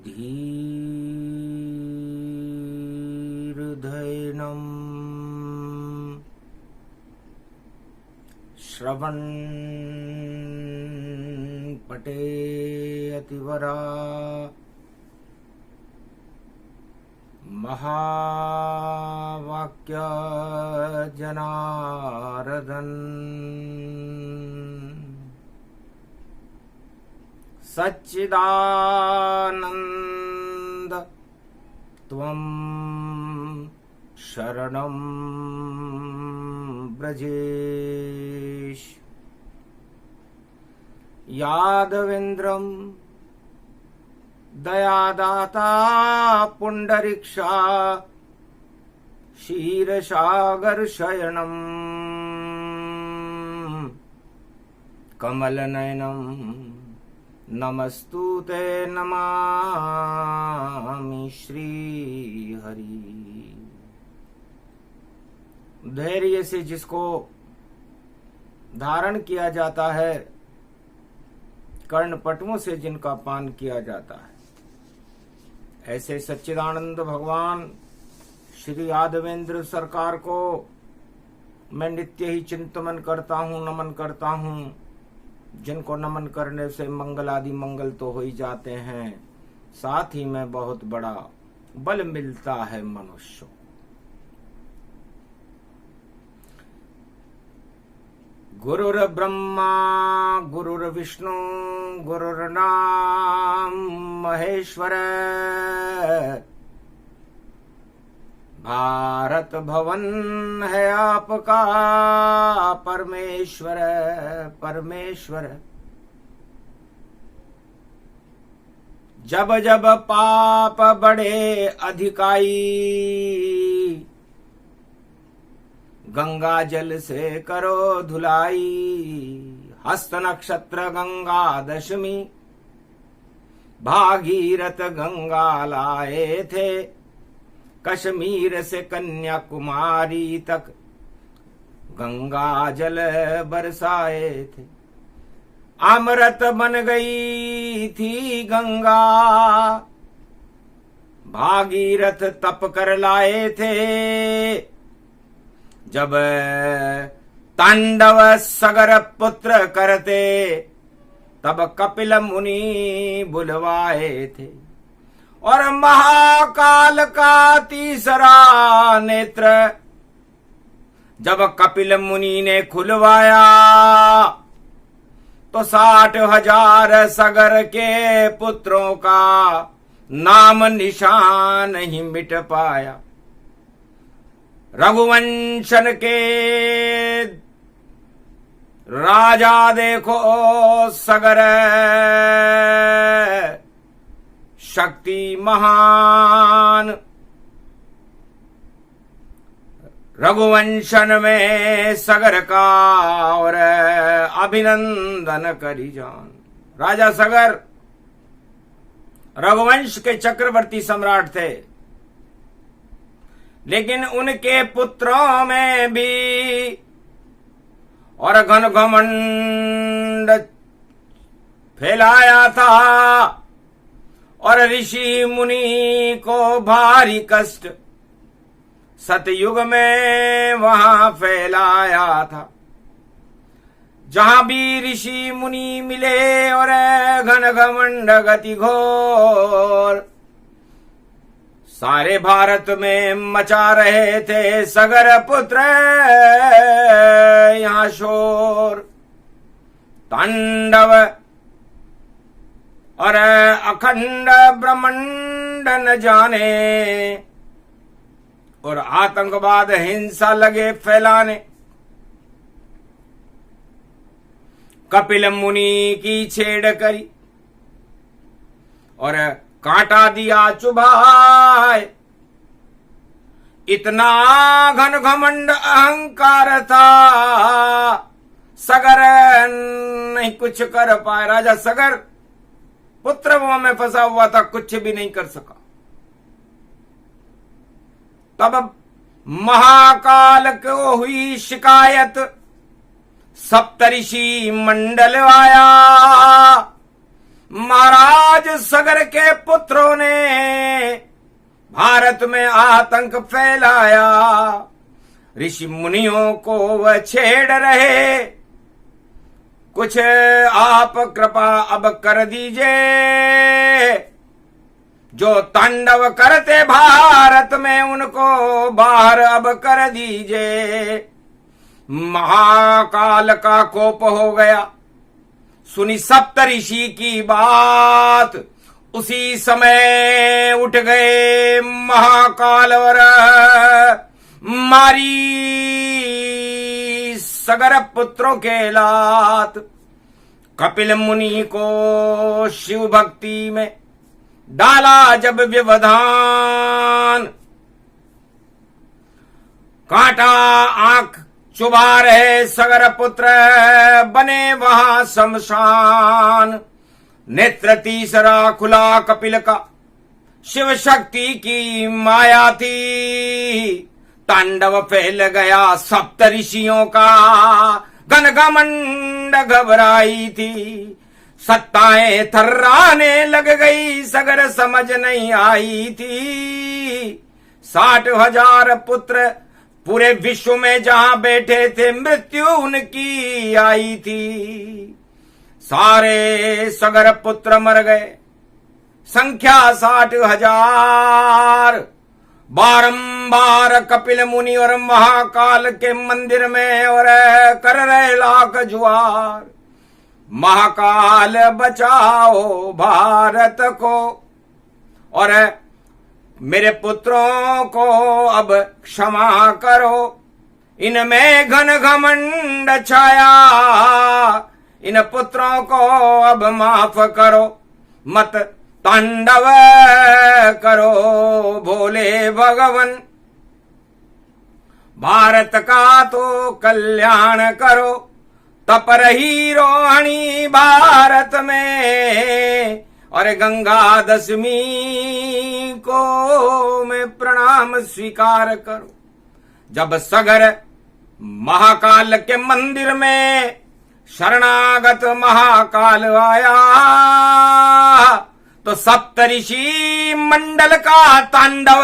धीर्धैनं श्रवन् पठेऽतिवरा महावाक्य जनार्दन सच्चिदानंद त्वं शरणं ब्रजेश यादवेन्द्रं दयादाता पुंडरीक्षा क्षीरसागर शयनं कमलनयनं नमस्तुते नमामि श्रीहरि। धैर्य से जिसको धारण किया जाता है, कर्णपटुओं से जिनका पान किया जाता है, ऐसे सच्चिदानंद भगवान श्री यादवेंद्र सरकार को मैं नित्य ही चिंतन करता हूँ, नमन करता हूँ। जिनको नमन करने से मंगल आदि मंगल तो हो ही जाते हैं, साथ ही में बहुत बड़ा बल मिलता है मनुष्य। गुरुर ब्रह्मा गुरुर्विष्णु गुरुर्नाम महेश्वर भारत भवन है आपका परमेश्वर परमेश्वर। जब जब पाप बड़े अधिकाई गंगा जल से करो धुलाई। हस्त नक्षत्र गंगा दशमी भागीरथ गंगा लाए थे। कश्मीर से कन्याकुमारी तक गंगा जल बरसाए थे। अमृत बन गई थी गंगा भागीरथ तप कर लाए थे। जब तांडव सगर पुत्र करते तब कपिल मुनि बुलवाए थे। और महाकाल का तीसरा नेत्र जब कपिल मुनि ने खुलवाया तो 60,000 सगर के पुत्रों का नाम निशान ही मिट पाया। रघुवंशन के राजा देखो सगर शक्ति महान। रघुवंशन में सगर का और अभिनंदन करी जान। राजा सगर रघुवंश के चक्रवर्ती सम्राट थे, लेकिन उनके पुत्रों में भी और घन घमंड फैलाया था और ऋषि मुनि को भारी कष्ट सतयुग में वहां फैलाया था। जहां भी ऋषि मुनि मिले और घन घमंड गति घोर सारे भारत में मचा रहे थे सगर पुत्र यहाँ शोर। तांडव और अखंड ब्रह्मांड न जाने और आतंकवाद हिंसा लगे फैलाने। कपिल मुनि की छेड़ करी और कांटा दिया चुभाए। इतना घन घमंड अहंकार था सगर नहीं कुछ कर पाए। राजा सगर पुत्र मोह में फंसा हुआ था, कुछ भी नहीं कर सका। तब महाकाल को हुई शिकायत, सप्तऋषि मंडल आया। महाराज सगर के पुत्रों ने भारत में आतंक फैलाया। ऋषि मुनियों को वह छेड़ रहे, कुछ आप कृपा अब कर दीजिए। जो तांडव करते भारत में उनको बाहर अब कर दीजिए। महाकाल का कोप हो गया, सुनी सप्तऋषि की बात। उसी समय उठ गए महाकाल और मारी सगर पुत्रों के लात। कपिल मुनि को शिव भक्ति में डाला जब व्यवधान। कांटा आंख चुभा रहे सगर पुत्र, बने वहां शमशान। नेत्र तीसरा खुला कपिल का, शिव शक्ति की माया थी। तांडव फैल गया सप्त ऋषियों का, घनघमंड घबराई थी। सत्ताएं थर्राने लग गई, सगर समझ नहीं आई थी। 60,000 पुत्र पूरे विश्व में जहां बैठे थे, मृत्यु उनकी आई थी। सारे सगर पुत्र मर गए, संख्या 60,000। बारंबार कपिल मुनि और महाकाल के मंदिर में और कर रहे लाख जुआर। महाकाल बचाओ भारत को और मेरे पुत्रों को अब क्षमा करो। इनमें घन घमंड छाया, इन पुत्रों को अब माफ करो। मत तांडव करो भोले भगवन, भारत का तो कल्याण करो। तप रही रोहिणी भारत में और गंगा दशमी को मैं प्रणाम स्वीकार करूं। जब सगर महाकाल के मंदिर में शरणागत महाकाल आया, तो सप्तऋषि मंडल का तांडव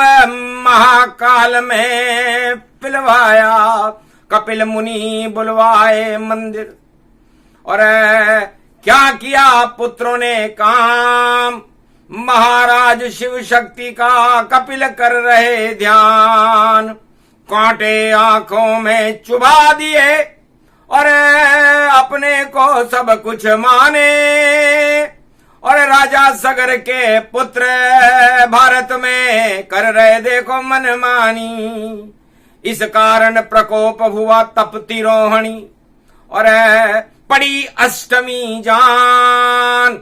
महाकाल में पिलवाया। कपिल मुनि बुलवाए मंदिर और क्या किया पुत्रों ने काम। महाराज शिव शक्ति का कपिल कर रहे ध्यान। कांटे आंखों में चुभा दिए और अपने को सब कुछ माने। और राजा सगर के पुत्र भारत में कर रहे देखो मनमानी। इस कारण प्रकोप हुआ तपती रोहिणी और पड़ी अष्टमी जान।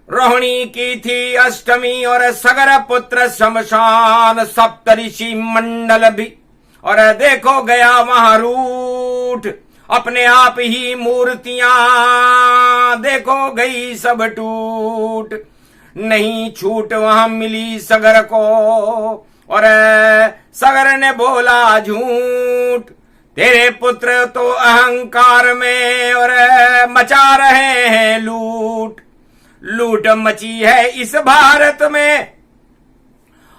रोहिणी की थी अष्टमी और सगर पुत्र शमशान। सप्तऋषि मंडल भी और देखो गया वहां रूठ। अपने आप ही मूर्तियां देखो गई सब टूट। नहीं छूट वहां मिली सगर को और सगर ने बोला झूठ। तेरे पुत्र तो अहंकार में और मचा रहे हैं लूट। लूट मची है इस भारत में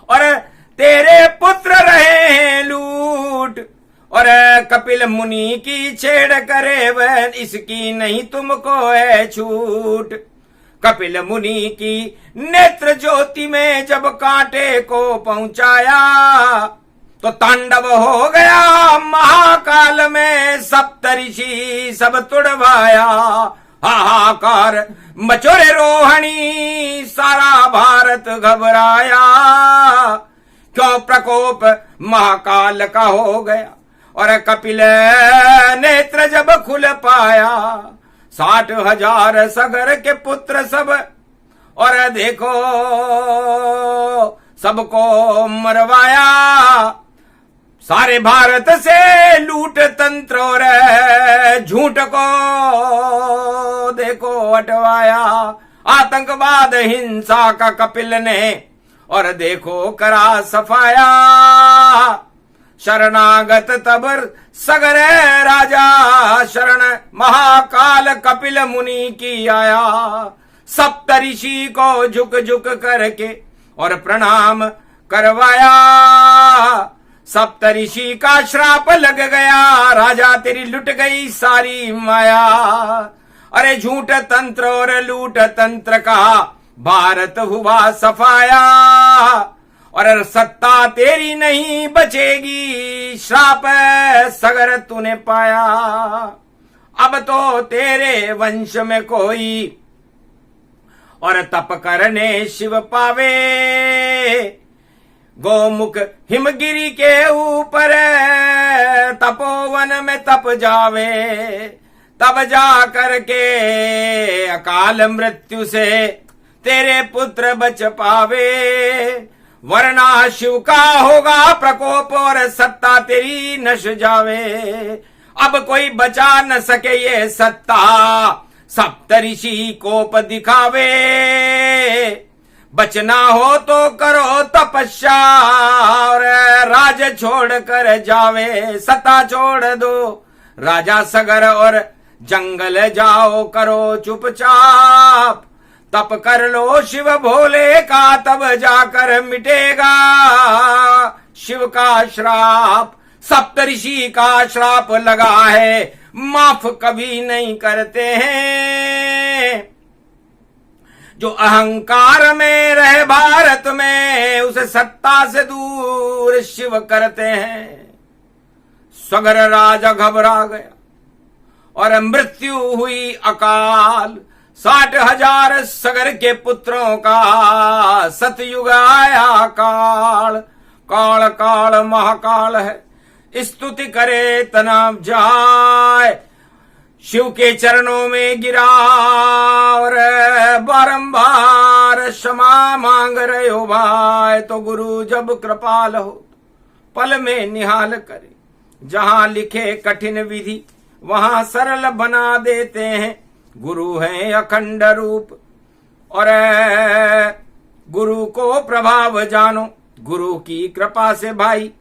और तेरे पुत्र रहे हैं लूट। और कपिल मुनि की छेड़ करे वह, इसकी नहीं तुमको है छूट। कपिल मुनि की नेत्र ज्योति में जब कांटे को पहुंचाया, तो तांडव हो गया महाकाल में। सप्तऋषि सब तुड़वाया। हाहाकार मचोरे रोहिणी, सारा भारत घबराया। क्यों प्रकोप महाकाल का हो गया और कपिल नेत्र जब खुल पाया। 60,000 सगर के पुत्र सब और देखो सबको मरवाया। सारे भारत से लूट तंत्र और झूठ को देखो हटवाया। आतंकवाद हिंसा का कपिल ने और देखो करा सफाया। शरणागत तब सगर राजा शरण महाकाल कपिल मुनि की आया। सप्तऋषि को झुक झुक करके और प्रणाम करवाया। सप्तऋषि का श्राप लग गया, राजा तेरी लुट गई सारी माया। अरे झूठ तंत्र और लूट तंत्र का भारत हुआ सफाया। और सत्ता तेरी नहीं बचेगी, श्राप सगर तूने पाया। अब तो तेरे वंश में कोई और तप करने शिव पावे। गोमुख हिमगिरी के ऊपर तपोवन में तप जावे, तब जा करके अकाल मृत्यु से तेरे पुत्र बच पावे। वरना शिव का होगा प्रकोप और सत्ता तेरी नश जावे। अब कोई बचा न सके ये सत्ता, सप्तऋषि कोप दिखावे। बचना हो तो करो तपस्या और राज छोड़ कर जावे। सत्ता छोड़ दो राजा सगर और जंगल जाओ करो चुपचाप। तप कर लो शिव भोले का, तब जाकर मिटेगा शिव का श्राप। सप्तऋषि का श्राप लगा है, माफ कभी नहीं करते हैं। जो अहंकार में रहे भारत में, उसे सत्ता से दूर शिव करते हैं। सगर राजा घबरा गया और मृत्यु हुई अकाल। 60,000 सगर के पुत्रों का सतयुग आया काल। काल काल महाकाल है, स्तुति करे तनाव जाए। शिव के चरणों में गिरा और बारंबार क्षमा मांग रहे हो भाई। तो गुरु जब कृपाल हो पल में निहाल करे। जहां लिखे कठिन विधि वहां सरल बना देते हैं। गुरु है अखंड रूप और गुरु को प्रभाव जानो। गुरु की कृपा से भाई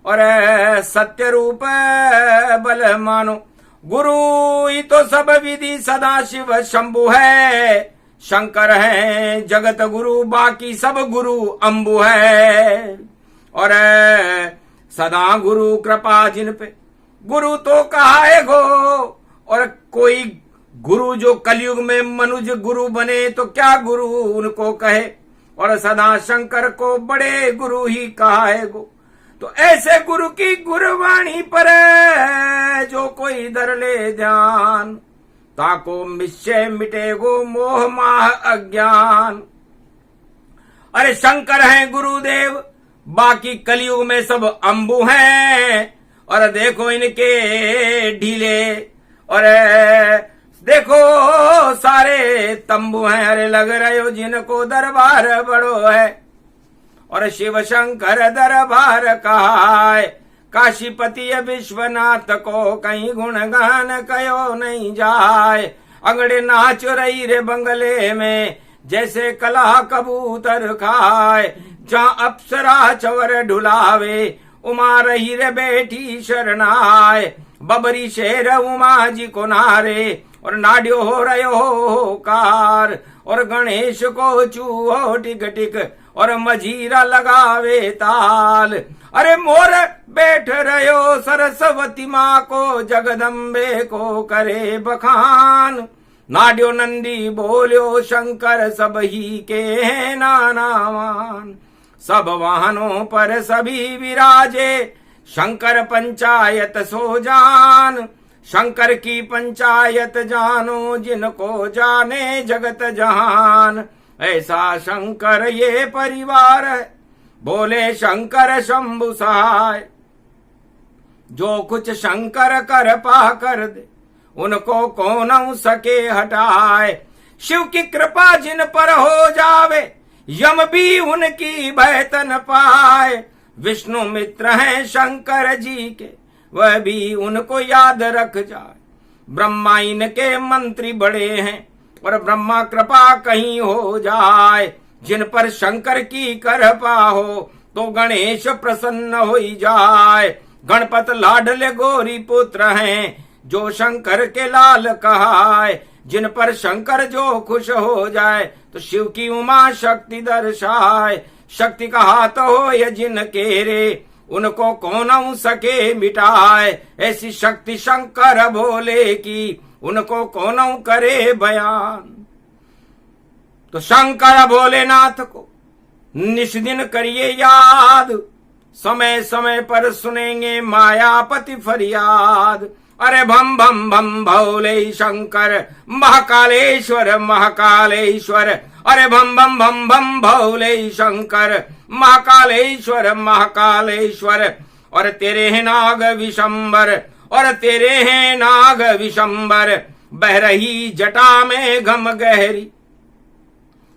और सत्य रूप बल मानो। गुरु ही तो सब विधि सदा शिव शंभु है। शंकर है जगत गुरु, बाकी सब गुरु अंबु है। और सदा गुरु कृपा जिन पे, गुरु तो कहाए गो। और कोई गुरु जो कलयुग में मनुज गुरु बने तो क्या गुरु उनको कहे। और सदा शंकर को बड़े गुरु ही कहाए गो। तो ऐसे गुरु की गुरुवाणी पर जो कोई धर ले ध्यान, ताको निश्चय मिटेगो मोह माह अज्ञान। अरे शंकर हैं गुरुदेव, बाकी कलयुग में सब अंबु हैं। और देखो इनके ढीले और देखो सारे तंबू हैं। अरे लग रहे हो जिनको दरबार बड़ो है। और शिव शंकर दरबार कहाय। काशीपति विश्वनाथ को कहीं गुणगान कयो नहीं जाए। अंगड़े नाच रही रे बंगले में, जैसे कला कबूतर खाए। जहाँ अप्सरा चवर ढुलावे, उमा रही रे बेटी शरणाए। बबरी शेर उमा जी को नारे, और नाड्यो हो रयो कार। और गणेश को चूहो टिक टिक, और मजीरा लगावे ताल। अरे मोर बैठ रयो सरस्वती माँ को, जगदम्बे को करे बखान। नाड्यो नंदी बोल्यो शंकर, सब ही के हैं नानावान। सब वाहनों पर सभी विराजे, शंकर पंचायत सो जान। शंकर की पंचायत जानो, जिनको जाने जगत जहान। ऐसा शंकर ये परिवार है, बोले शंकर शंभु सहाय। जो कुछ शंकर कर पा कर दे, उनको कौन सके हटाए। शिव की कृपा जिन पर हो जावे, यम भी उनकी भयतन पाए। विष्णु मित्र हैं शंकर जी के, वह भी उनको याद रख जाए। ब्रह्मा इनके मंत्री बड़े हैं, और ब्रह्मा कृपा कहीं हो जाए। जिन पर शंकर की कृपा हो, तो गणेश प्रसन्न हो जाए। गणपत लाडले गौरी पुत्र हैं, जो शंकर के लाल कहाए। जिन पर शंकर जो खुश हो जाए, तो शिव की उमा शक्ति दर्शाए। शक्ति का हाथ हो ये जिनके रे, उनको कौन सके मिटाए। ऐसी शक्ति शंकर भोले की, उनको कौन करे बयान। तो शंकर भोलेनाथ को निश दिन करिए याद, समय समय पर सुनेंगे मायापति फरियाद। अरे भम भम भम भोले शंकर, महाकालेश्वर महाकालेश्वर। अरे भम भम भम भम भोले शंकर, महाकालेश्वर महाकालेश्वर। और तेरे हैं नाग विशंबर, और तेरे हैं नाग विशंबर। बह रही जटा में घम गहरी,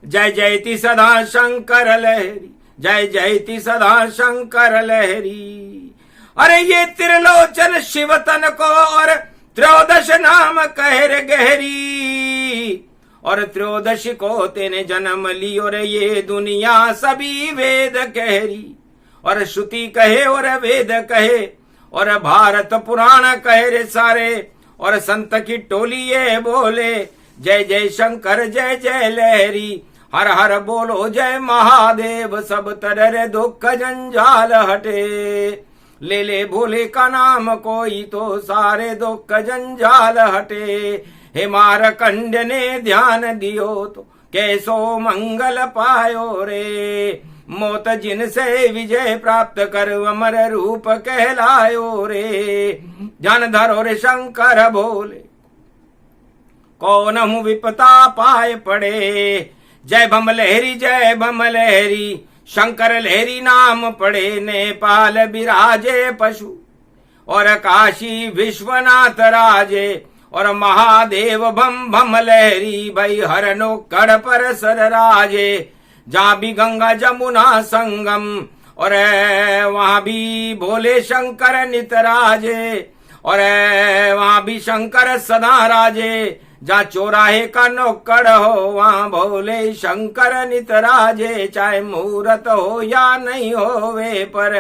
जय जयति सदा शंकर लहरी, जय जयति सदा शंकर लहरी। अरे ये त्रिलोचन शिव तन को, और त्रयोदश नाम कहर गहरी। और त्रयोदशी को तेने जन्म ली, और ये दुनिया सभी वेद कहरी। और श्रुति कहे और वेद कहे, और भारत पुराण कहे रे सारे। और संत की टोली ये बोले, जय जय शंकर जय जय लहरी। हर हर बोलो जय महादेव, सब तरह दुख जंजाल हटे। ले ले भोले का नाम कोई, तो सारे दुख जंजाल हटे। हे मारकंड ने ध्यान दियो, तो कैसो मंगल पायो रे। मौत जिनसे विजय प्राप्त कर, अमर रूप कहलायो रे। ध्यान धरो रे शंकर भोले, कौन हूँ विपता पाए पड़े। जय बम लहरी जय बम लहरी, शंकर लहरी नाम पड़े। नेपाल विराजे पशु, और काशी विश्वनाथ राजे। और महादेव भम भम लहरी, भई हर नोकड़ पर सर राजे। जहाँ भी गंगा जमुना संगम, और वहां भी भोले शंकर नित राजे। और वहां भी शंकर सदा राजे। जहाँ चौराहे का नौकड़ हो, वहाँ भोले शंकर नित राजे। चाहे मुहूर्त हो या नहीं होवे, पर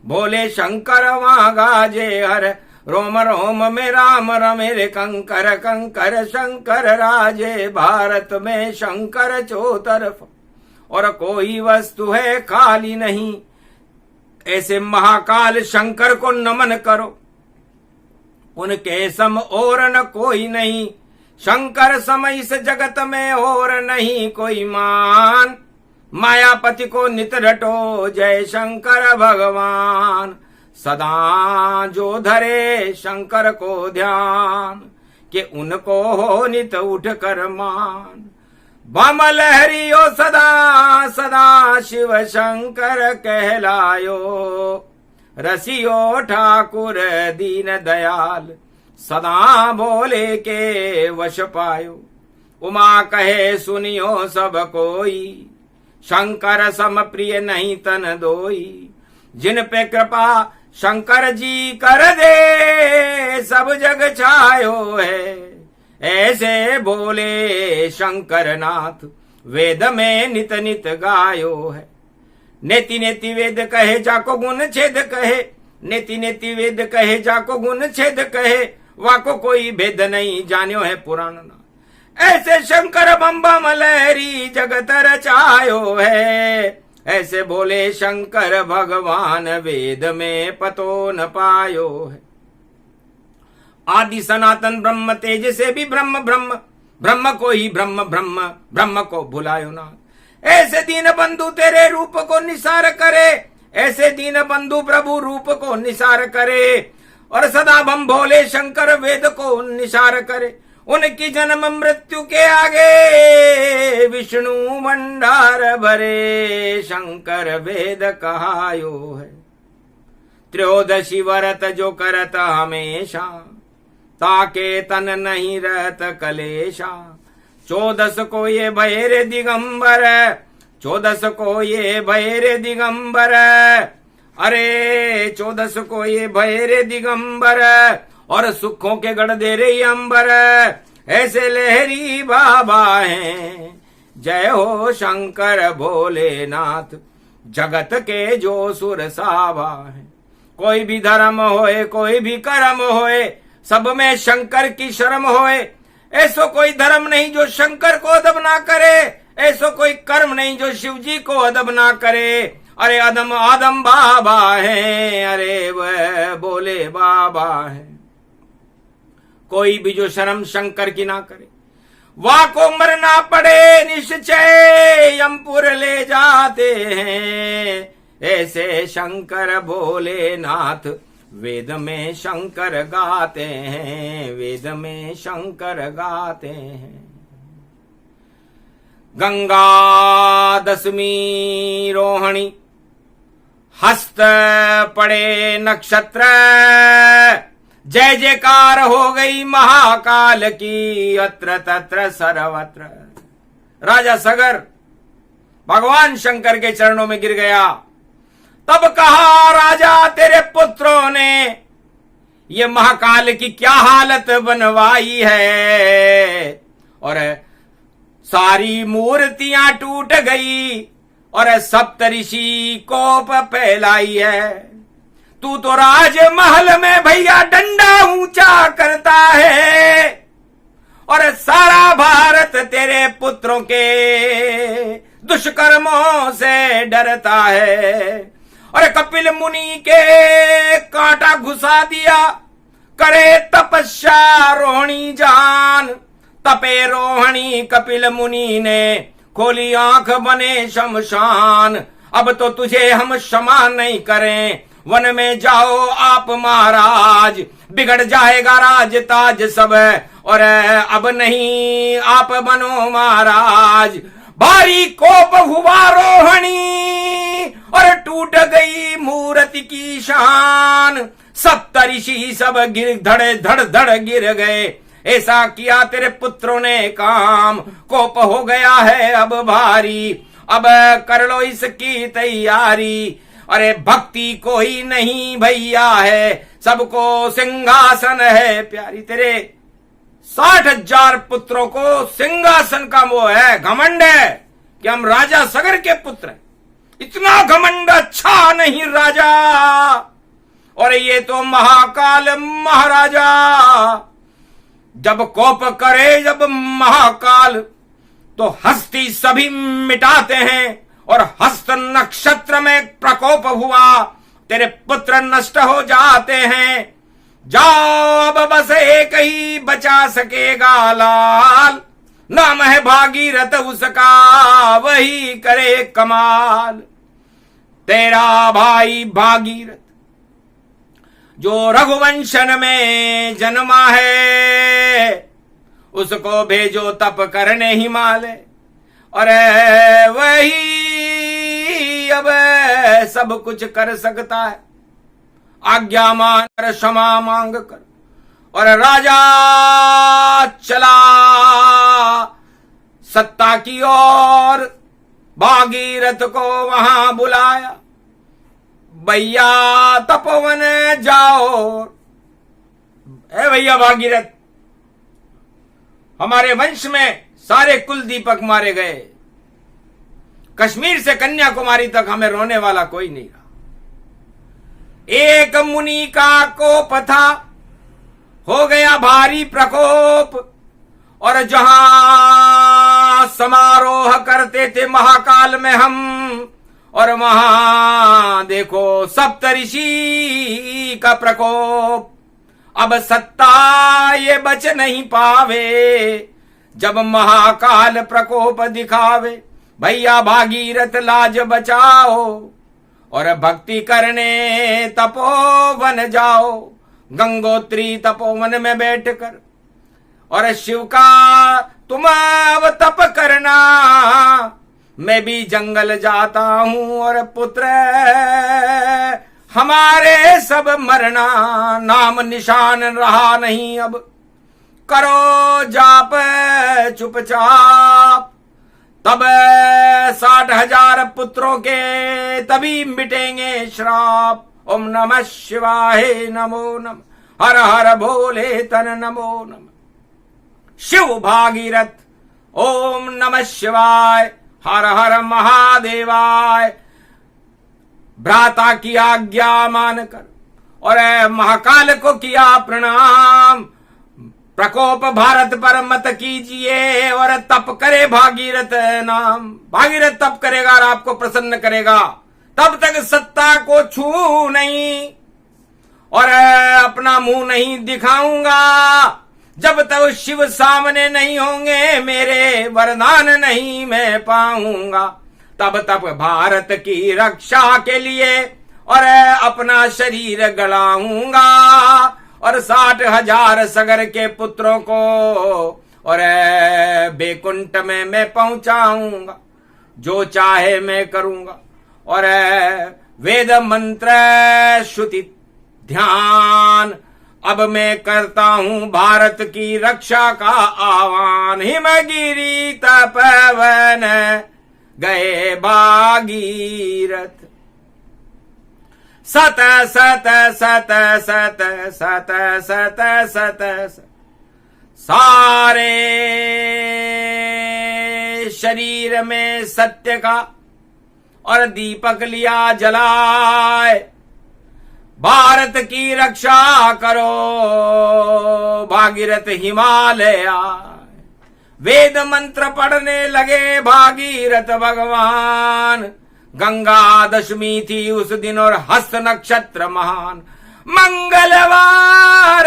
भोले शंकर वहाँ गाजे। हर रोम रोम में राम रमे रे, कंकर कंकर शंकर राजे। भारत में शंकर चौतरफ, और कोई वस्तु है खाली नहीं। ऐसे महाकाल शंकर को नमन करो, उनके सम और न कोई नहीं। शंकर समय इस जगत में और नहीं कोई मान। मायापति को नित रटो, जय शंकर भगवान। सदा जो धरे शंकर को ध्यान, के उनको हो नित उठ कर मान। बम लहरियो सदा सदा, शिव शंकर कहलायो। रसियो ठाकुर दीन दयाल, सदा भोले के वश पायो। उमा कहे सुनियो सब कोई, शंकर सम प्रिय नहीं तन दोई। जिन पे कृपा शंकर जी कर दे, सब जग छायो है। ऐसे बोले शंकर नाथ, वेद में नित नित गायो है। नेति नेति वेद कहे, जाको गुण छेद कहे। नेति नेति वेद कहे, जाको गुण छेद कहे। वाको कोई भेद नहीं, जान्यो है पुराण ना। ऐसे शंकर बम बम लहरी, जगत रचायो है। ऐसे बोले शंकर भगवान, वेद में पतो न पायो है। आदि सनातन ब्रह्म, तेज से भी ब्रह्म ब्रह्म। ब्रह्म को ही ब्रह्म ब्रह्म, ब्रह्म को भुलायो ना। ऐसे दीन बंधु तेरे रूप को निसार करे। ऐसे दीन बंधु प्रभु रूप को निसार करे। और सदा बम भोले शंकर वेद को निसार करे। उनकी जन्म मृत्यु के आगे, विष्णु भंडार भरे। शंकर वेद कहायो है। त्रयोदशी व्रत जो करत हमेशा, ताके तन नहीं रहत कलेशा। 14 को ये भैरे दिगंबर, 14 को ये भैरे दिगंबर। अरे 14 को ये भैरे दिगंबर, और सुखों के गढ़ दे रे अंबर। ऐसे लहरी बाबा हैं, जय हो शंकर भोलेनाथ। जगत के जो सुर सावा है, कोई भी धर्म होए कोई भी कर्म होए, सब में शंकर की शर्म होए। ऐसो कोई धर्म नहीं जो शंकर को अदब ना करे, ऐसो कोई कर्म नहीं जो शिव जी को अदब ना करे। अरे अदम आदम बाबा है, अरे वह बोले बाबा है। कोई भी जो शर्म शंकर की ना करे, वाह को मरना पड़े निश्चय, यमपुर ले जाते हैं। ऐसे शंकर भोलेनाथ वेद में शंकर गाते हैं, वेद में शंकर गाते हैं। गंगा दशमी रोहिणी, हस्त पड़े नक्षत्र, जय जयकार हो गई महाकाल की अत्र तत्र सर्वत्र। राजा सगर भगवान शंकर के चरणों में गिर गया। तब कहा, राजा तेरे पुत्रों ने ये महाकाल की क्या हालत बनवाई है, और सारी मूर्तियां टूट गई और सप्तऋषि कोप फैलाई है। तू तो राजमहल में भैया डंडा ऊंचा करता है, और सारा भारत तेरे पुत्रों के दुष्कर्मों से डरता है। और कपिल मुनि के कांटा घुसा दिया, करे तपस्या रोहिणी जान। तपे रोहिणी कपिल मुनि ने, खोली आंख बने शमशान। अब तो तुझे हम क्षमा नहीं करें, वन में जाओ आप महाराज, बिगड़ जाएगा राज ताज सब, और अब नहीं आप बनो महाराज। भारी कोप हुआ रोहिणी, और टूट गई मूर्ति की शान। सप्तऋषि सब गिर धड़ धड़ धड़ गिर गए। ऐसा किया तेरे पुत्रों ने काम, कोप हो गया है अब भारी। अब कर लो इसकी तैयारी। अरे भक्ति कोई नहीं भैया है, सबको सिंहासन है प्यारी। तेरे 60,000 पुत्रों को सिंहासन का मोह है, घमंड है कि हम राजा सगर के पुत्र हैं। इतना घमंड अच्छा नहीं राजा। और ये तो महाकाल महाराजा, जब कोप करे जब महाकाल, तो हस्ती सभी मिटाते हैं। और हस्त नक्षत्र में प्रकोप हुआ, तेरे पुत्र नष्ट हो जाते हैं। जाओ अब बस एक ही बचा सकेगा लाल, नाम है भागीरथ उसका, वही करे कमाल। तेरा भाई भागीरथ जो रघुवंशन में जन्मा है, उसको भेजो तप करने हिमालय। और वही अब सब कुछ कर सकता है, आज्ञा मान कर क्षमा मांग कर। और राजा चला सत्ता की ओर, भागीरथ को वहां बुलाया। भैया तपोवन जाओ। ए भैया भागीरथ, हमारे वंश में सारे कुल दीपक मारे गए, कश्मीर से कन्याकुमारी तक हमें रोने वाला कोई नहीं रहा। एक मुनि का कोप था, हो गया भारी प्रकोप। और जहां समारोह करते थे महाकाल में हम, और वहां देखो सप्तऋषि का प्रकोप। अब सत्ता ये बच नहीं पावे, जब महाकाल प्रकोप दिखावे। भैया भागीरथ लाज बचाओ, और भक्ति करने तपोवन जाओ। गंगोत्री तपोवन में बैठकर, और शिव का तुम अब तप करना, मैं भी जंगल जाता हूं। और पुत्र हमारे सब मरना, नाम निशान रहा नहीं अब। करो जाप चुपचाप, तब 60,000 पुत्रों के तभी मिटेंगे श्राप। ओम नमः शिवाय नमो नमः, हर हर भोले तन नमो नमः। शिव भागीरथ ओम नमः शिवाय, हर हर महादेवाय। भ्राता की आज्ञा मानकर और महाकाल को किया प्रणाम। प्रकोप भारत पर मत कीजिए और तप करे भागीरथ नाम। भागीरथ तप करेगा और आपको प्रसन्न करेगा, तब तक सत्ता को छू नहीं और अपना मुंह नहीं दिखाऊंगा। जब तक शिव सामने नहीं होंगे मेरे वरदान नहीं मैं पाऊंगा। तब तक भारत की रक्षा के लिए और अपना शरीर गलाऊंगा और 60,000 सगर के पुत्रों को और बैकुंठ में मैं पहुंचाऊंगा। जो चाहे मैं करूंगा और वेद मंत्र श्रुति ध्यान अब मैं करता हूं भारत की रक्षा का आह्वान। हिमगिरी तपवन गए भागीरथ। सत सत सत सत सत सत सत सारे शरीर में सत्य का और दीपक लिया जलाए। भारत की रक्षा करो भागीरथ हिमालय। वेद मंत्र पढ़ने लगे भागीरथ भगवान। गंगा दशमी थी उस दिन और हस्त नक्षत्र महान। मंगलवार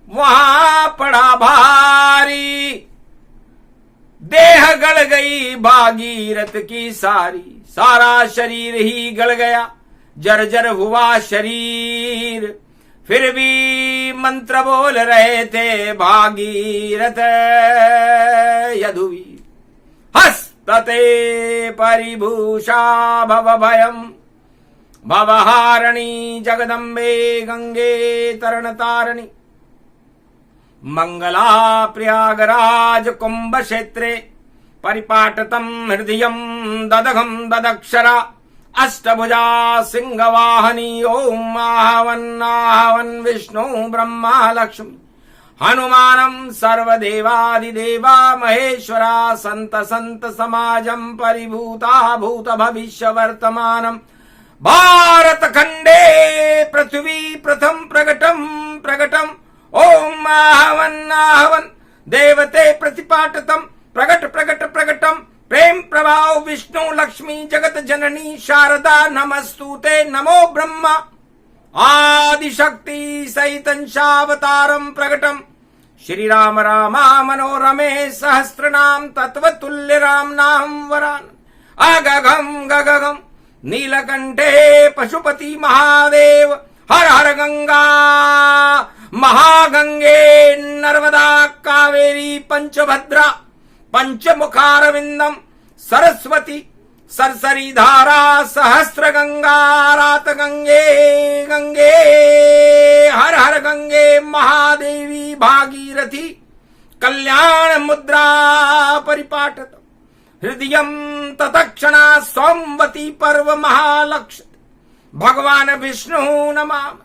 वहां पड़ा भारी। देह गल गई भागीरथ की सारी। सारा शरीर ही गल गया, जर्जर हुआ शरीर। फिर भी मंत्र बोल रहे थे भागीरथ यदुवीर। हस्तते परिभूषा भव भयम् भवहारिणी जगदम्बे गंगे तरण तारिणी। मंगला प्रयागराज कुंभ क्षेत्रे परिपाटतम हृदयं ददघं ददक्षरा। अष्टभुजा सिंहवाहनी ओम आहवन आहवन विष्णु ब्रह्मा लक्ष्मी। हनुमानं सर्वदेवादिदेवा महेश्वरा। संत संत समाजं परिभूता भूत भविष्य वर्तमानम्। भारत खंडे पृथ्वी प्रथम प्रकटम प्रकटम। ओम आहवन आहवन देवते प्रतिपाटतम प्रकट प्रकट प्रकटम। प्रेम प्रभाव विष्णु लक्ष्मी जगत जननी शारदा नमस्तुते। नमो ब्रह्मा आदिशक्ति सहितंशावतारम प्रकटम। श्री राम रामा मनोरमे सहस्रनाम तत्वतुल्य राम नाम वरान। अगगम गगगम नीलकंठे पशुपति महादेव। हर हर गंगा महागंगे नर्मदा कावेरी पंचभद्रा। पंचमुखारविंदम सरस्वती सरसरी धारा सहस्र गंगा रात गंगे गंगे। हर हर गंगे महादेवी भागीरथी। कल्याण मुद्रा परिपाटत हृदयं ततक्षणा सोमवती पर्व महालक्ष्य। भगवान विष्णु नमामि।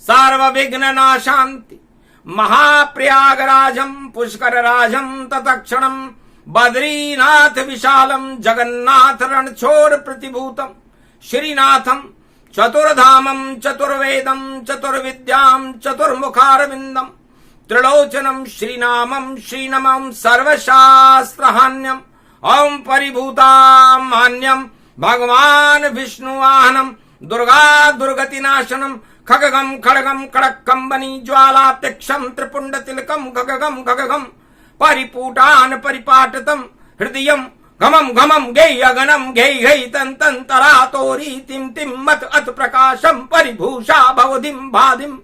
सर्वविघ्न नाशांति महाप्रयागराजं पुष्करराजं ततक्षणं। बद्रीनाथ विशालं जगन्नाथ रणछोड़ प्रतिभूतं। श्रीनाथं चतुर्धामं चतुर्वेदं चतुर्विद्यां चतुर्मुखारविन्दं। त्रिलोचनं श्रीनामं श्रीनमं सर्वशास्त्रहान्यम्। ओं परिभूतां मान्यं भगवान विष्णुवाहनं। दुर्गा दुर्गतिनाशनं खगगम खड़गम खड़कंबनी ज्वाला त्यक्षम त्रिपुंड तिलकम खगगम खगगम। परिपूटान परिपाटतम हृदयं घमम घमम गेय अगनम गेय गई तन तन तरा तोरी तिम तिम मत अत प्रकाशम। परिभूषा भवधिम भादिम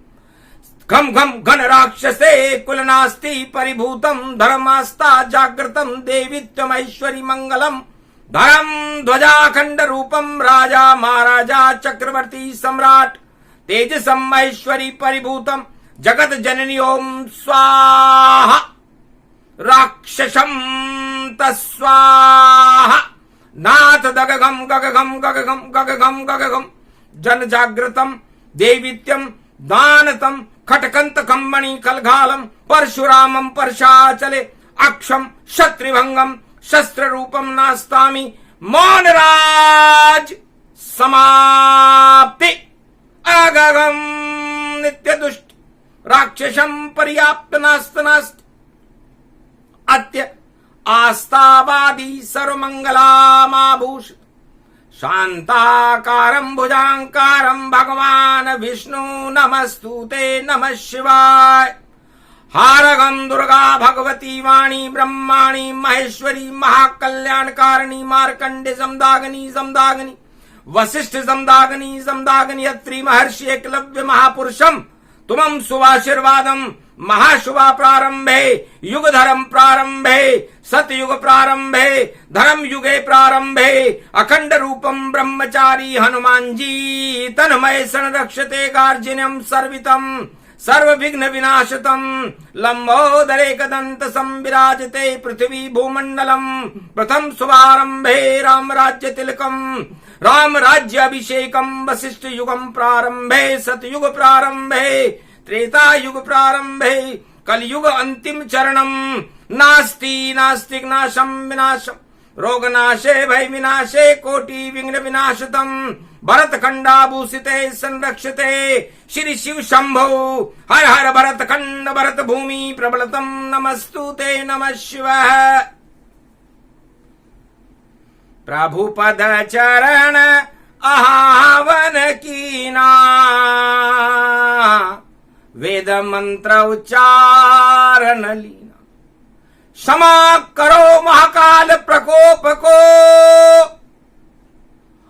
घम घम घन राक्षसे कुलनास्ति। परिभूतम धर्मास्ता जागृतम देवीत्यमैश्वरी मंगलम। धरम ध्वजाखंड रूपम राजा महाराजा चक्रवर्ती सम्राट। तेजसम ऐश्वरी परिभूतम जगत जननी ओम स्वाहा। राक्षसम तस्वाहा। नाथ दगगम गगगम गगगम गगगम गगगम। जन जागृतम देवीत्यम दानतम खटकंत कंबणी कलघालम। परशुरामम परशाचले अक्षम शत्रुभंगम। शस्त्र रूपम नास्तामी। मौनराज समाप्ति अगगम नित्य दुष्ट राक्षसम पर्याप्त नास्त नास्त अत्य आस्तावादी सर्वमंगलामाभूषित शांताकारं भुजांकारं भगवान विष्णु नमस्तुते नमः शिवाय। हारगं दुर्गा भगवती वाणी ब्रह्माणी महेश्वरी महाकल्याणकारिणी मार्कंडे समदागनी समदागनी वशिष्ठ समदागनी समदागनी अत्रि महर्षि एकलव्य महापुरुषम तुमं शुभाशीर्वादम महाशुभा प्रारंभे युग धर्म प्रारंभे सतयुग प्रारंभे धर्म युगे प्रारंभे अखंड रूपम ब्रह्मचारी हनुमान जी तन्मय संरक्षते गार्जिनम सर्वितम सर्व विघ्न विनाशतम लंबोदरे कदंत संविराजते पृथ्वी भूमंडलम प्रथम शुभारंभे राम राज्य तिलकम राम राज्य अभिषेकम वशिष्ठ युगम प्रारंभे सतयुग प्रारंभे त्रेता युग प्रारंभे कलयुग अंतिम चरणम नास्ति नास्तिक नाशम विनाशम रोग नाशे भय विनाशे कोटि विघ्न विनाशतम भरत खंडाभूषिते संरक्षते श्री शिव शंभो हर हर भरत खंड भरत भूमि प्रबलतम नमस्तुते नमः शिवाय। प्रभु पद चरण आहावन कीना वेद मंत्र उच्चारण लीना क्षमा करो महाकाल प्रकोप को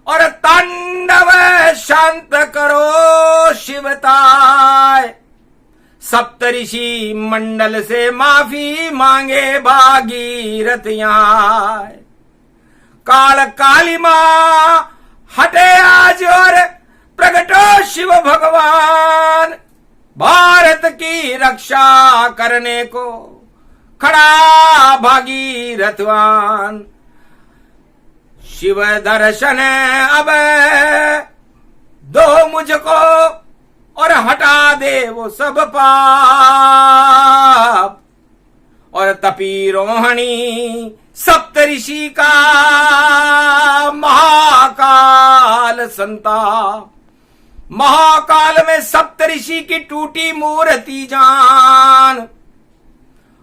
और तांडव शांत करो शिवताय। सप्तऋषि मंडल से माफी मांगे भागीरथ यहाँ काल कालिमा हटे आज और प्रगटो शिव भगवान भारत की रक्षा करने को खड़ा भागीरथवान। शिव दर्शन अब दो मुझको और हटा दे वो सब पाप और तपी रोहिणी सप्तऋषि का महाकाल संताप। महाकाल में सप्तऋषि की टूटी मूर्ति जान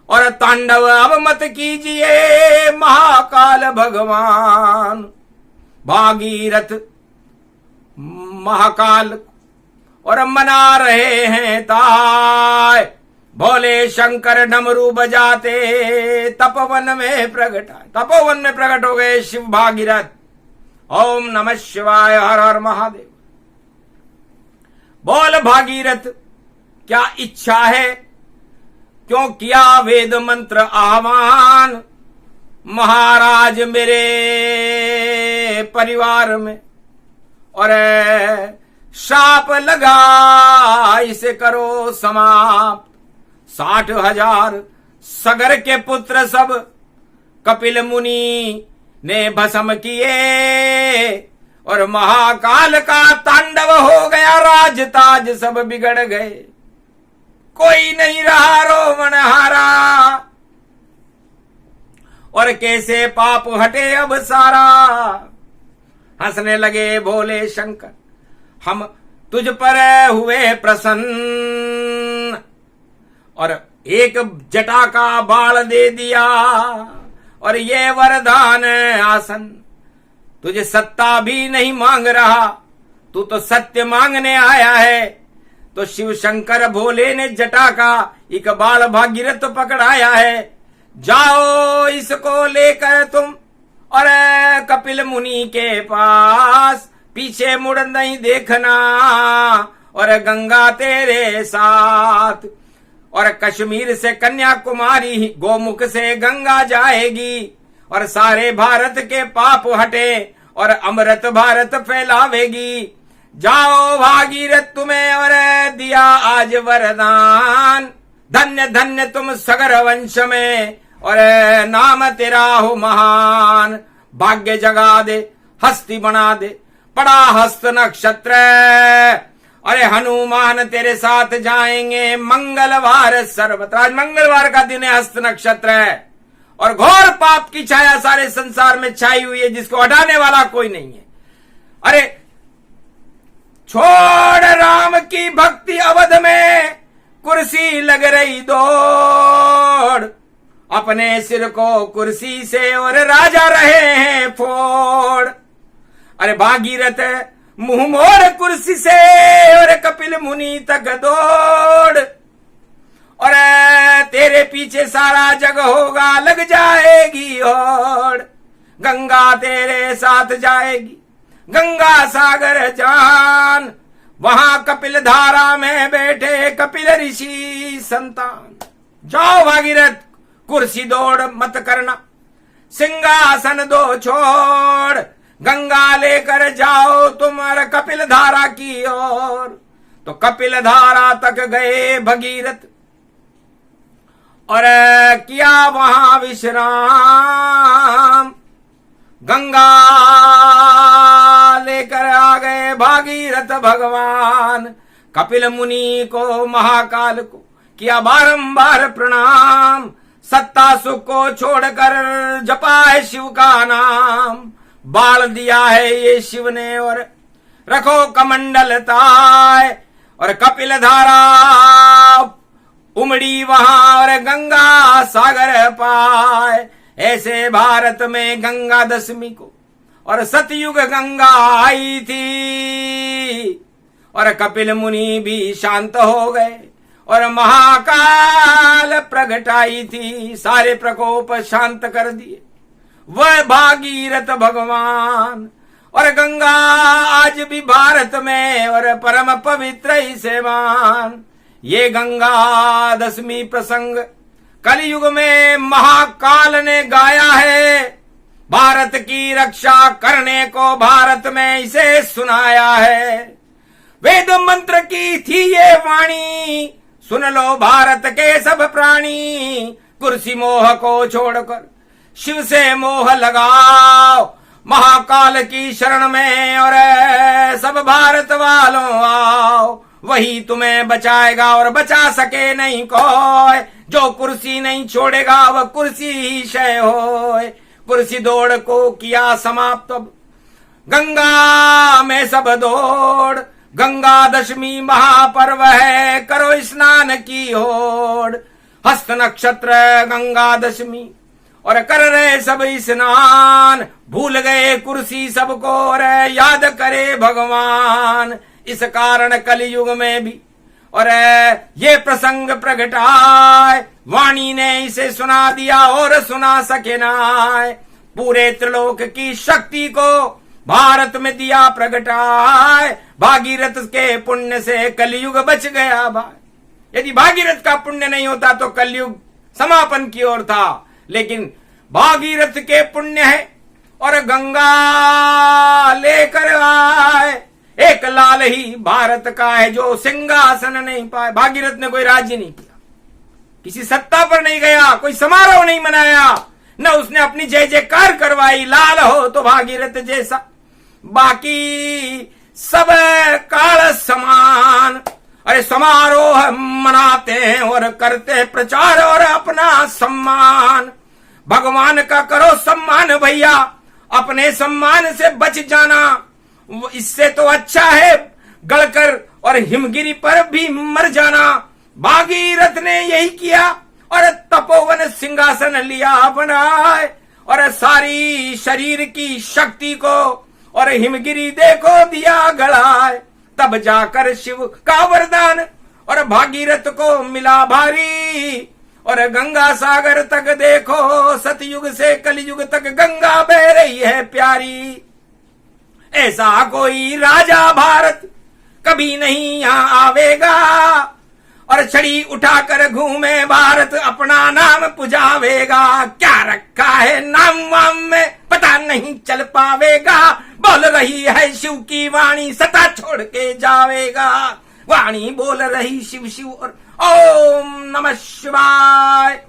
और तांडव अब मत कीजिए महाकाल भगवान। भागीरथ महाकाल और मना रहे हैं ताय भोले शंकर डमरू बजाते तपोवन में प्रकट आए। तपोवन में प्रकट हो गए शिव भागीरथ। ओम नमः शिवाय हर हर महादेव। बोल भागीरथ क्या इच्छा है क्यों किया वेद मंत्र आह्वान। महाराज मेरे परिवार में और शाप लगा इसे करो समाप्त। 60,000 सगर के पुत्र सब कपिल मुनि ने भस्म किए और महाकाल का तांडव हो गया। राज ताज सब बिगड़ गए कोई नहीं रहा रोमन हारा और कैसे पाप हटे अब सारा। हंसने लगे भोले शंकर हम तुझ पर हुए प्रसन्न और एक जटा का बाण दे दिया और ये वरदान आसन। तुझे सत्ता भी नहीं मांग रहा तू तो सत्य मांगने आया है। तो शिव शंकर भोले ने जटा का एक बाल भागीरथ पकड़ाया है। जाओ इसको लेकर तुम और कपिल मुनि के पास पीछे मुड़ नहीं देखना और गंगा तेरे साथ और कश्मीर से कन्याकुमारी गोमुख से गंगा जाएगी और सारे भारत के पाप हटे और अमृत भारत फैलावेगी। जाओ भागीरथ तुम्हें और दिया आज वरदान। धन्य धन्य तुम सगर वंश में और नाम तेरा हो महान। भाग्य जगा दे हस्ती बना दे पड़ा हस्त नक्षत्र। अरे हनुमान तेरे साथ जाएंगे मंगलवार सर्वत्र। आज मंगलवार का दिन है हस्त नक्षत्र है और घोर पाप की छाया सारे संसार में छाई हुई है जिसको हटाने वाला कोई नहीं है। अरे छोड़ राम की भक्ति अवध में, कुर्सी लग रही दौड़। अपने सिर को कुर्सी से और राजा रहे हैं फोड़। अरे भागीरथ मुंह मोड़ कुर्सी से और कपिल मुनि तक दौड़। और तेरे पीछे सारा जग होगा, लग जाएगी होड़। गंगा तेरे साथ जाएगी, गंगा सागर जान। वहां कपिल धारा में बैठे कपिल ऋषि संतान। जाओ भागीरथ, कुर्सी दौड़ मत करना, सिंहासन दो छोड़। गंगा लेकर जाओ तुम्हारे कपिल धारा की ओर। तो कपिल धारा तक गए भगीरथ और किया वहां विश्राम। गंगा लेकर आ गए भागीरथ भगवान। कपिल मुनि को महाकाल को किया बारंबार प्रणाम। सत्ता सुख को छोड़कर जपा है शिव का नाम। बाल दिया है ये शिव ने और रखो कमंडल ताय। और कपिल धारा उमड़ी वहां और गंगा सागर पाए। ऐसे भारत में गंगा दशमी को और सतयुग गंगा आई थी। और कपिल मुनि भी शांत हो गए और महाकाल प्रगटाई थी। सारे प्रकोप शांत कर दिए वह भागीरथ भगवान। और गंगा आज भी भारत में और परम पवित्र ही सेवान। ये गंगा दशमी प्रसंग कलयुग में महाकाल ने गाया है। भारत की रक्षा करने को भारत में इसे सुनाया है। वेद मंत्र की थी ये वाणी, सुन लो भारत के सब प्राणी। कुर्सी मोह को छोड़कर शिव से मोह लगाओ। महाकाल की शरण में और सब भारत वालों आओ। वही तुम्हें बचाएगा और बचा सके नहीं कोई। जो कुर्सी नहीं छोड़ेगा वह कुर्सी ही क्षय होए। कुर्सी दौड़ को किया समाप्त, गंगा में सब दौड़। गंगा दशमी महापर्व है, करो स्नान की होड़। हस्त नक्षत्र गंगा दशमी और कर रहे सब स्नान। भूल गए कुर्सी सबको और याद करे भगवान। इस कारण कलयुग में भी और ये प्रसंग प्रगटाए। वाणी ने इसे सुना दिया और सुना सके नाय। पूरे त्रिलोक की शक्ति को भारत में दिया प्रगटाए। भागीरथ के पुण्य से कलयुग बच गया भाई। यदि भागीरथ का पुण्य नहीं होता तो कलयुग समापन की ओर था। लेकिन भागीरथ के पुण्य है और गंगा लेकर आए। एक लाल ही भारत का है जो सिंहासन नहीं पाए। भागीरथ ने कोई राज्य नहीं किया, किसी सत्ता पर नहीं गया, कोई समारोह नहीं मनाया, न उसने अपनी जय जयकार करवाई। लाल हो तो भागीरथ जैसा, बाकी सब काल समान। अरे समारोह मनाते हैं और करते हैं प्रचार और अपना सम्मान। भगवान का करो सम्मान भैया, अपने सम्मान से बच जाना। इससे तो अच्छा है गड़कर और हिमगिरी पर भी मर जाना। भागीरथ ने यही किया और तपोवन सिंहासन लिया बनाए। और सारी शरीर की शक्ति को और हिमगिरी देखो दिया गड़ाए। तब जाकर शिव का वरदान और भागीरथ को मिला भारी। और गंगा सागर तक देखो, सतयुग से कलयुग तक गंगा बह रही है प्यारी। ऐसा कोई राजा भारत कभी नहीं यहाँ आवेगा। और छड़ी उठाकर घूमे भारत, अपना नाम पुजावेगा। क्या रखा है नाम वाम में पता नहीं चल पावेगा। बोल रही है शिव की वाणी, सता छोड़ के जावेगा। वाणी बोल रही शिव शिव और ओम नमः शिवाय,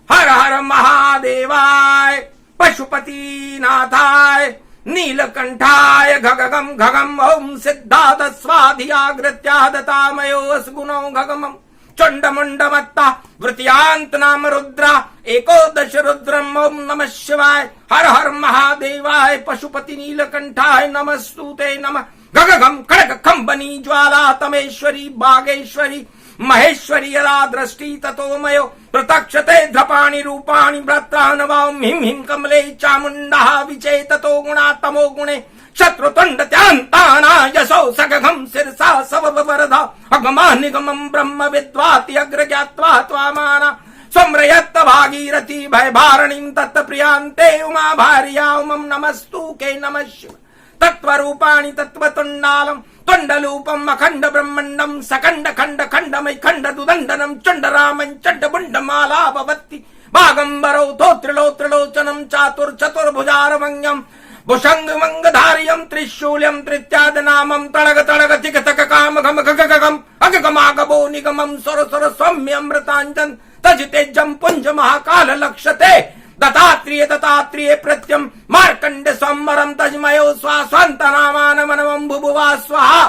हर हर महादेवाय, पशुपति नाथाय, नीलकंठाय घगम घगम ओम सिद्धाद स्वाधियाग्रत्यादतामयोस गुणो घगमम चंडमुंडमत्ता वृत्यांत नाम रुद्रा एकोदश रुद्रम ओम नमः शिवाय, हर हर महादेवाय, पशुपति नीलकंठाय नमस्तुते नमः। गगगम खड़ग खंबनी ज्वाला तमेश्वरी बागेश्वरी महेश्वरी यदा दृष्टि ततो मयो प्रतक्षते ध्रपाणि रूपाणि व्रत्रान्वां हिं हिं कमले चामुण्डः विचेततो गुणा तमो गुणे शत्रुतुण्ड त्यांताना यशो सगघं शिरसा सववरधा अगमा निगमं ब्रह्म विद्वाति अग्र ज्ञात्वा त्वामाना सम्रयत्त भागीरथी भय भारणीं तत्प्रियांते उमा भार्या उमं नमस्तु के नमः शिव तत्वरूपाणि तत्वतुण्डालम् तुण्डलूपम् अखण्ड ब्रह्मण्डम् सकण्ड खण्ड खण्डमय खण्ड दुदण्डनम् चण्डरामम् चण्डमुण्डमाला भवति भागम्बरौ त्रिलोचनम् चातुर्चतुर्भुजारमङ्गम् भुषङ्गमङ्गधार्यम् त्रिशूल्यम् त्रित्यादनामम् तळग तळग तिक तक काम घम गगगम अगगमागमो निगमम् सुर सुर सौम्यमृताञ्जन तजितेजम् पुञ्ज महाकाल लक्ष्यते दत्तात्रेय प्रत्यम मार्कंड संवरम तजमयो स्वास्वन्तनामानमनमं भुभुवा स्वाहा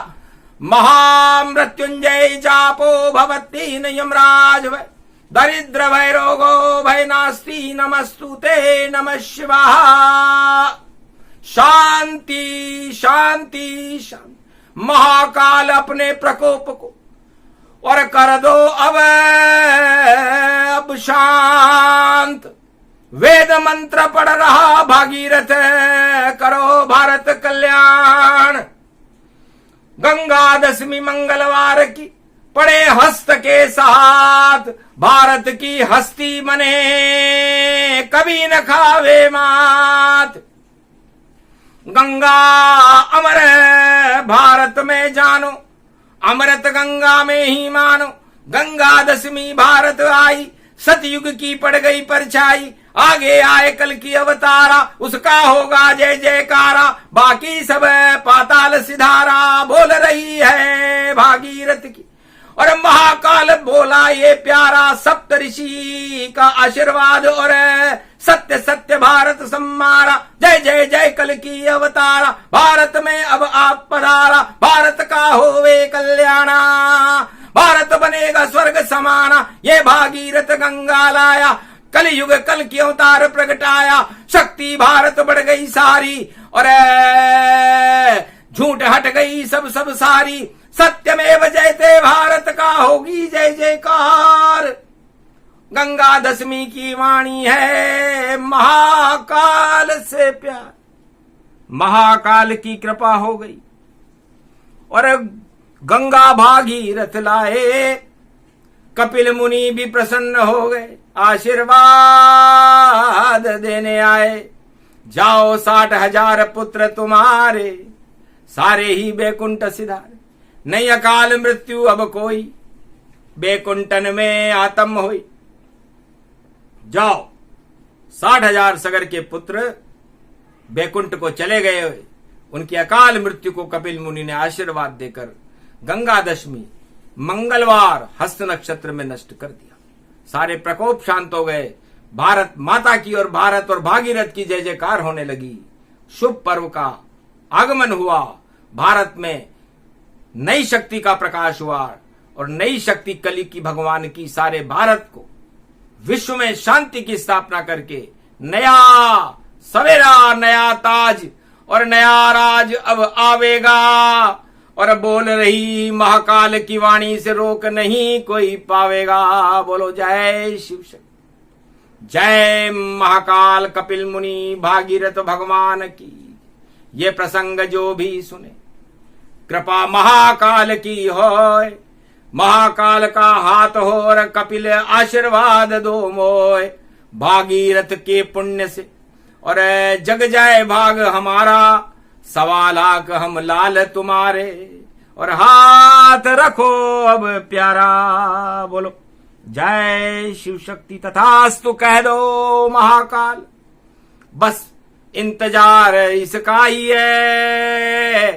महामृत्युंजय जापो भवति न यमराज भय दरिद्र भय रोगो भय नास्ति नमस्तुते नमः शिवाय। शांति शांति शांति। महाकाल अपने प्रकोप को और कर दो अब शांत। वेद मंत्र पढ़ रहा भागीरथ करो भारत कल्याण। गंगा दशमी मंगलवार की पड़े हस्त के साथ भारत की हस्ती बने कभी न खावे मात। गंगा अमर भारत में जानो अमृत गंगा में ही मानो। गंगा दशमी भारत आई सतयुग की पड़ गई परछाई। आगे आए कल की अवतारा उसका होगा जय जयकारा। बाकी सब पाताल सिधारा बोल रही है भागीरथ की। और महाकाल बोला ये प्यारा सप्त ऋषि का आशीर्वाद और सत्य सत्य भारत सम्मारा। जय जय जय कल की अवतारा भारत में अब आप पधारा। भारत का होवे कल्याणा भारत बनेगा स्वर्ग समाना। ये भागीरथ गंगा लाया कलयुग कल की अवतार प्रगटाया। शक्ति भारत बढ़ गई सारी और झूठ हट गई सब सब सारी। सत्यमेव जयते भारत का होगी जय जयकार। गंगा दशमी की वाणी है महाकाल से प्यार। महाकाल की कृपा हो गई और गंगा भागीरथ लाए। कपिल मुनि भी प्रसन्न हो गए आशीर्वाद देने आए। जाओ 60,000 पुत्र तुम्हारे सारे ही बैकुंठ सिधारे। नहीं अकाल मृत्यु अब कोई बैकुंठन में आत्म होई। जाओ 60,000 सगर के पुत्र बैकुंठ को चले गए। उनकी अकाल मृत्यु को कपिल मुनि ने आशीर्वाद देकर गंगा दशमी मंगलवार हस्त नक्षत्र में नष्ट कर दिया। सारे प्रकोप शांत हो गए। भारत माता की और भारत और भागीरथ की जय जयकार होने लगी। शुभ पर्व का आगमन हुआ। भारत में नई शक्ति का प्रकाश हुआ और नई शक्ति कली की भगवान की सारे भारत को विश्व में शांति की स्थापना करके नया सवेरा नया ताज और नया राज अब आवेगा। और बोल रही महाकाल की वाणी से रोक नहीं कोई पावेगा। बोलो जय शिव शक्ति। जय महाकाल कपिल मुनि भागीरथ भगवान की। ये प्रसंग जो भी सुने कृपा महाकाल की होय। महाकाल का हाथ हो और कपिल आशीर्वाद दो मोय। भागीरथ के पुण्य से और जग जाए भाग हमारा। 1.25 लाख हम लाल तुम्हारे और हाथ रखो अब प्यारा। बोलो जय शिव शक्ति। तथास्तु कह दो महाकाल। बस इंतजार इसका ही है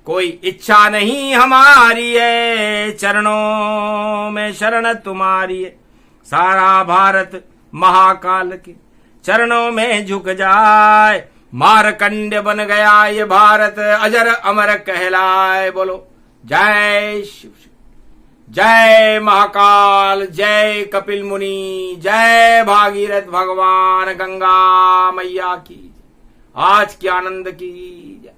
कोई इच्छा नहीं हमारी है। चरणों में शरण तुम्हारी है। सारा भारत महाकाल के चरणों में झुक जाए। मारकंड बन गया ये भारत अजर अमर कहलाए। बोलो जय शिव जय महाकाल जय कपिल मुनि जय भागीरथ भगवान गंगा मैया की। आज की आनंद की जय।